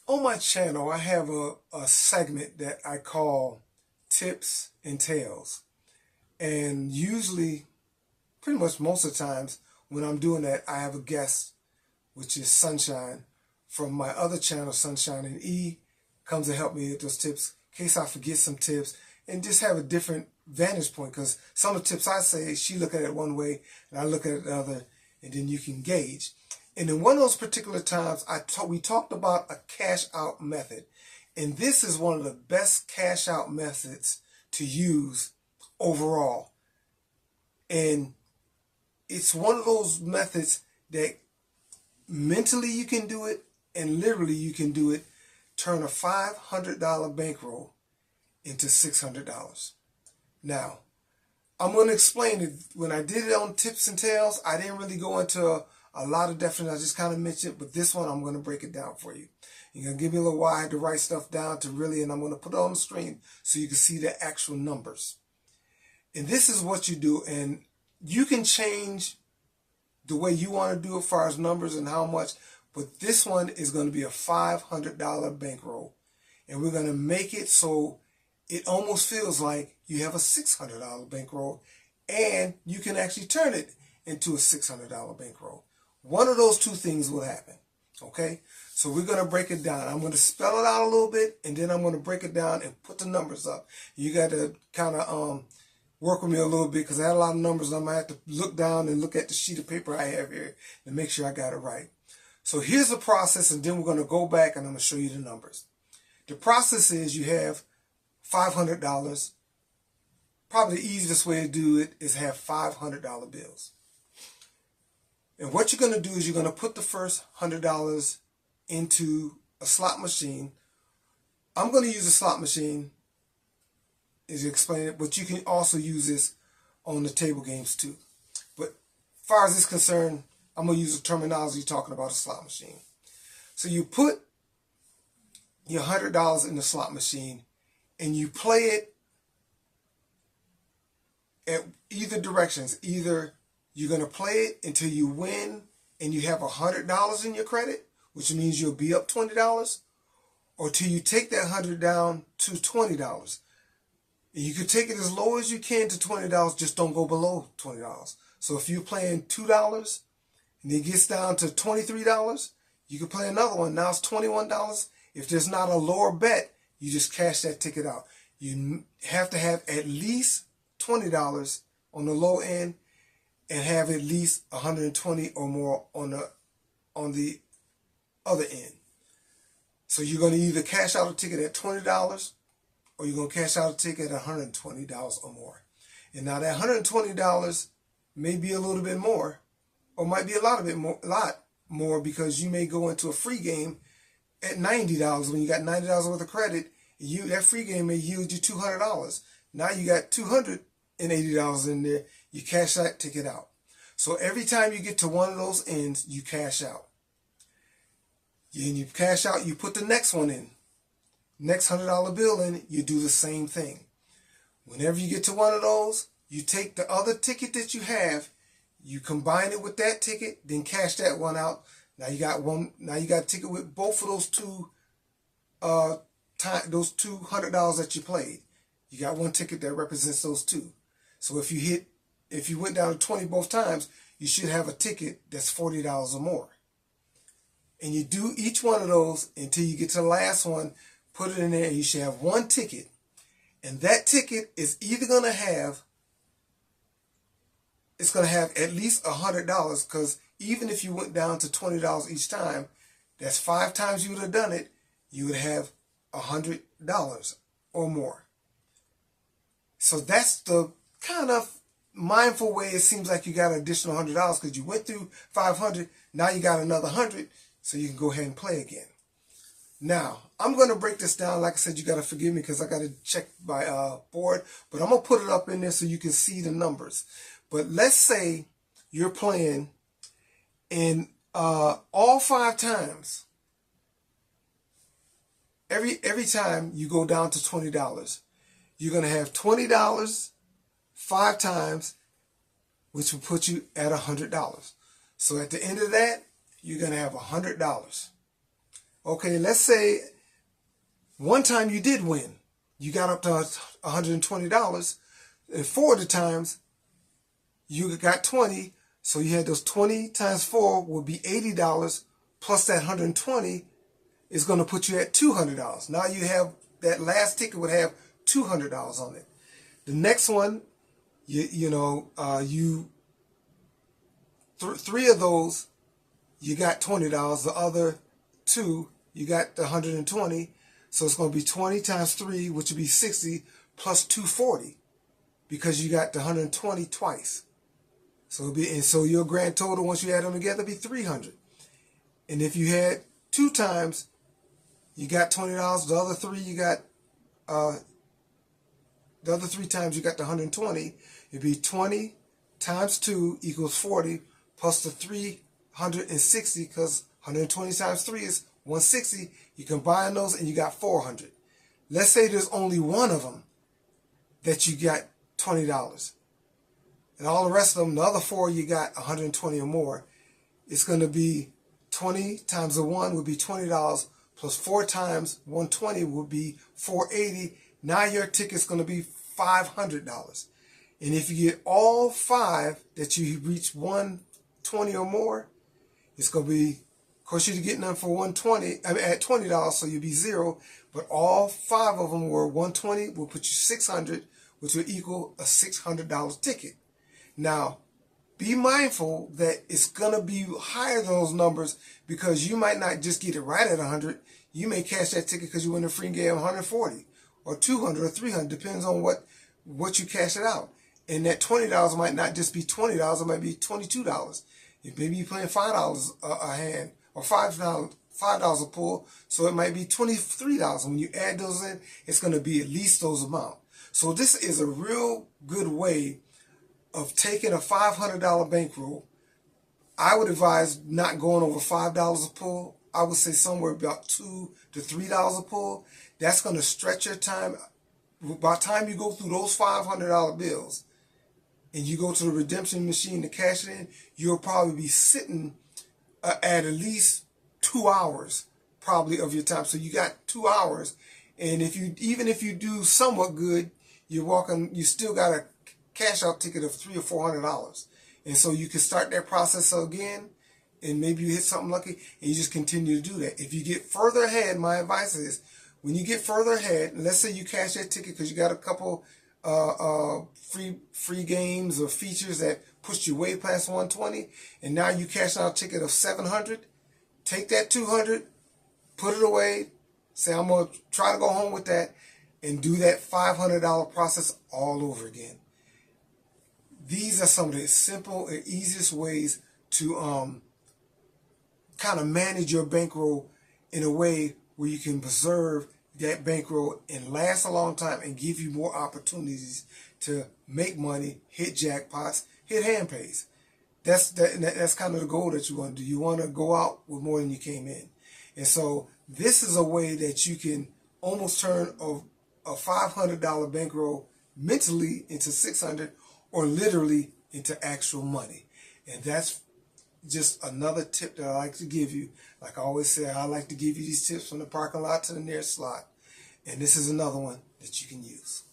On my channel, I have a segment that I call Tips and Tales. And usually, pretty much most of the times, when I'm doing that, I have a guest, which is Sunshine, from my other channel, Sunshine and E, comes to help me with those tips, in case I forget some tips, and just have a different vantage point, because some of the tips I say, she look at it one way, and I look at it the other, and then you can gauge. And in one of those particular times, we talked about a cash out method. And this is one of the best cash out methods to use overall. And it's one of those methods that mentally you can do it and literally you can do it. Turn a $500 bankroll into $600. Now, I'm going to explain it. When I did it on Tips and Tales, I didn't really go into a lot of definition. I just kind of mentioned, but this one I'm going to break it down for you. You're going to give me a little while. I had to write stuff down to really, and I'm going to put it on the screen so you can see the actual numbers. And this is what you do, and you can change the way you want to do it as far as numbers and how much, but this one is going to be a $500 bankroll. And we're going to make it so it almost feels like you have a $600 bankroll, and you can actually turn it into a $600 bankroll. One of those two things will happen, okay? So we're going to break it down. I'm going to spell it out a little bit, and then I'm going to break it down and put the numbers up. You got to kind of work with me a little bit, because I had a lot of numbers. I'm going to have to look down and look at the sheet of paper I have here to make sure I got it right. So here's the process, and then we're going to go back, and I'm going to show you the numbers. The process is you have $500. Probably the easiest way to do it is have $500 bills. And what you're going to do is you're going to put the first $100 into a slot machine. I'm going to use a slot machine, as you explain it, but you can also use this on the table games too. But as far as it's concerned, I'm going to use the terminology talking about a slot machine. So you put your $100 in the slot machine, and you play it at either directions. Either you're going to play it until you win and you have $100 in your credit, which means you'll be up $20, or till you take that $100 down to $20. And you can take it as low as you can to $20, just don't go below $20. So if you're playing $2 and it gets down to $23, you can play another one. Now it's $21. If there's not a lower bet, you just cash that ticket out. You have to have at least $20 on the low end and have at least 120 or more on the other end. So you're going to either cash out a ticket at $20 or you're going to cash out a ticket at $120 or more. And now that $120 may be a little bit more, or might be a lot more, because you may go into a free game at $90 when you got $90 worth of credit. That free game may yield you $200. Now you got $280 in there. You cash that ticket out. So every time you get to one of those ends, you cash out. And you cash out, you put the next one in. Next $100 bill in, you do the same thing. Whenever you get to one of those, you take the other ticket that you have, you combine it with that ticket, then cash that one out. Now you got one. Now you got a ticket with both of those those $200 that you played. You got one ticket that represents those two. So if you went down to 20 both times, you should have a ticket that's $40 or more. And you do each one of those until you get to the last one. Put it in there, and you should have one ticket. And that ticket is either going to have, it's going to have at least $100, because even if you went down to $20 each time, that's 5 times you would have done it, you would have $100 or more. So that's the kind of mindful way it seems like you got an additional $100, because you went through 500, now you got another 100, so you can go ahead and play again. Now, I'm going to break this down. Like I said, you got to forgive me because I got to check my board, but I'm going to put it up in there so you can see the numbers. But let's say you're playing, and all 5 times, every time you go down to $20, you're going to have $20 5 times, which will put you at $100. So at the end of that, you're going to have $100. Okay, let's say one time you did win. You got up to $120, and 4 of the times you got 20, so you had those 20 times 4 would be $80, plus that 120 is going to put you at $200. Now you have, that last ticket would have $200 on it. The next one, three of those, you got $20. The other 2, you got the 120. So it's going to be 20 times 3, which would be 60, plus 240, because you got the 120 twice. So your grand total, once you add them together, be 300. And if you had 2 times, you got $20. The other 3 you got, the other 3 times you got the 120. It'd be 20 times 2 equals 40, plus the 360, because 120 times 3 is 160. You combine those and you got 400. Let's say there's only one of them that you got $20. And all the rest of them, the other 4, you got 120 or more. It's going to be 20 times the 1 would be $20, plus 4 times 120 would be $480. Now your ticket's going to be $500. And if you get all 5 that you reach 120 or more, it's going to be, of course, you're getting them for $120, at $20, so you'll be 0. But all 5 of them were 120, will put you 600, which will equal a $600 ticket. Now, be mindful that it's going to be higher than those numbers, because you might not just get it right at 100. You may cash that ticket because you win a free game 140 or 200 or 300, depends on what you cash it out. And that $20 might not just be $20, it might be $22. If maybe you're playing $5 a hand, or $5 a pull, so it might be $23. When you add those in, it's going to be at least those amounts. So this is a real good way of taking a $500 bankroll. I would advise not going over $5 a pull. I would say somewhere about $2 to $3 a pull. That's going to stretch your time. By the time you go through those $500 bills and you go to the redemption machine to cash it in, you'll probably be sitting at least 2 hours probably of your time. So you got 2 hours, and even if you do somewhat good, you still got a cash out ticket of $300 or $400. And so you can start that process again, and maybe you hit something lucky, and you just continue to do that. If you get further ahead, my advice is, when you get further ahead, and let's say you cash that ticket because you got a couple free games or features that pushed you way past 120, and now you cash out a ticket of 700, take that 200, put it away, say, I'm going to try to go home with that, and do that $500 process all over again. These are some of the simple and easiest ways to kind of manage your bankroll in a way where you can preserve that bankroll and last a long time and give you more opportunities to make money, hit jackpots, hit hand pays. That's kind of the goal that you want to do. You want to go out with more than you came in. And so this is a way that you can almost turn a $500 bankroll mentally into 600, or literally into actual money. And that's just another tip that I like to give you. Like I always say, I like to give you these tips from the parking lot to the nearest slot. And this is another one that you can use.